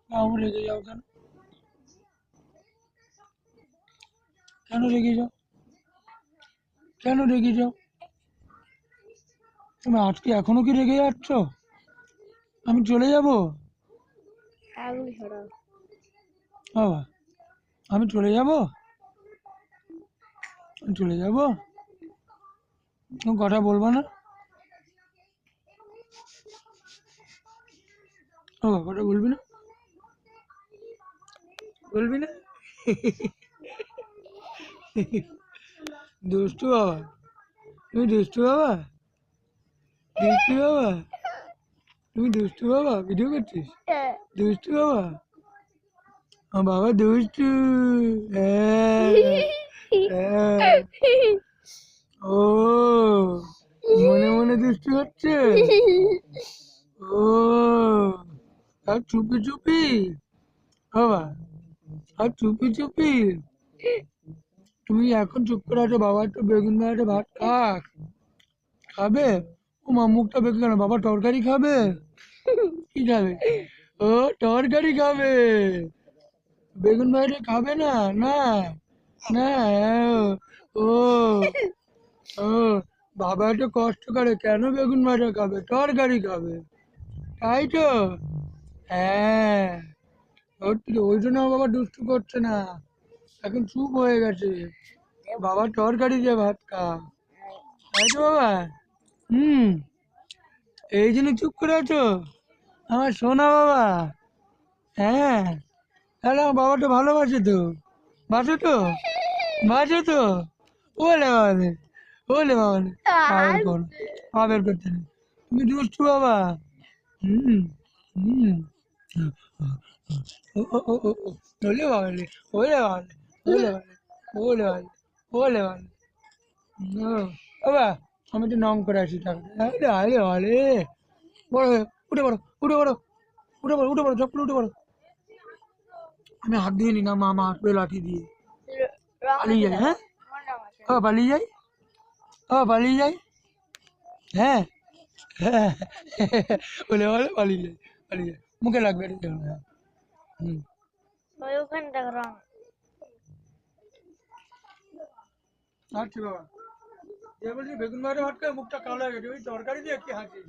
বাবু রেগে যাও কেন? কেন রেগে যাও? কেন রেগে যাও? তুমি আজকে এখনো কি রেগে যাচ্ছ? আমি চলে যাব? আগুন ছড়াও। বাবা, আমি চলে যাব? আমি চলে যাব? তুমি কথা বলবো না? বাবা, কথা বলবি না? বলবি না? দুষ্টু বাবা, তুমি দুষ্টু বাবা, দুষ্টু বাবা, তুমি দুষ্টু বাবা, ভিডিও করছিস? দুষ্টু বাবা, আমার বাবা দুষ্টু। হ্যাঁ, হ্যাঁ। ও, মনে মনে দুষ্টু হচ্ছে? ও, আর চুপি চুপি বাবা, আর চুপি চুপি। তুমি এখন চুপ করে আছো, বাবা একটু বেগুন ভাজাটা ভাত খাক, খাবে? ও মা, মুখটা বেঁকে কেন? বাবা তরকারি খাবে? কি খাবে? ও, তরকারি খাবে, বেগুন ভাজাটা খাবে না? না, না। ও, ও, বাবা একটু কষ্ট করে কেন বেগুন ভাজা খাবে, তরকারি খাবে, তাই তো? হ্যাঁ, ওই জন্য আমার বাবা দুষ্টু করছে না, এখন চুপ হয়ে গেছে। বাবা তরকারি দিয়ে ভাত খা, তাই তো বাবা? হুম, এই জন্য চুপ করে আছো আমার সোনা বাবা? হ্যাঁ, তাহলে আমার বাবাটা ভালোবাসে তো, বাসো তো, বাসো তো? ওলে বাবালে, ওলে বাবালে, পাবের করো, পাবের করতে নেই, তুমি দুষ্টু বাবা। হুম, হুম, ও ও ও ও ও, ওলে বাবালে, ওলে বাবালে, ওলে বাবালে, ওলে বাবালে, ওলে বাবালে। ও বাবা, আমি তো নং করে আসি তাহলে। আরে আরে আরে, বড় হয়ে উঠে পড়ো, উঠে পড়ো, উঠে পড়ো, উঠে পড়ো, চপ করে উঠে পড়ো। আমি হাত দিয়ে নি না, মা মা হাত পেয়ে লাঠি দিয়ে রং পালিয়ে আছে যাই। দেখো, হ্যাঁ, আমার রং আছে। ও পালিয়ে যাই, ও পালিয়ে যাই। হ্যাঁ, হ্যাঁ, বলে বলে পালিয়ে যাই, পালিয়ে যাই, মুখে লাগবে এটা যেন। হ্যাঁ, হুম, ওই ওখানে দেখো রং। আচ্ছা বাবা, যে বলছি বেগুন ভাজা ভাত খায় মুখটা কালো হয়ে গেছে, ওই তরকারি দিয়ে কি হাসি।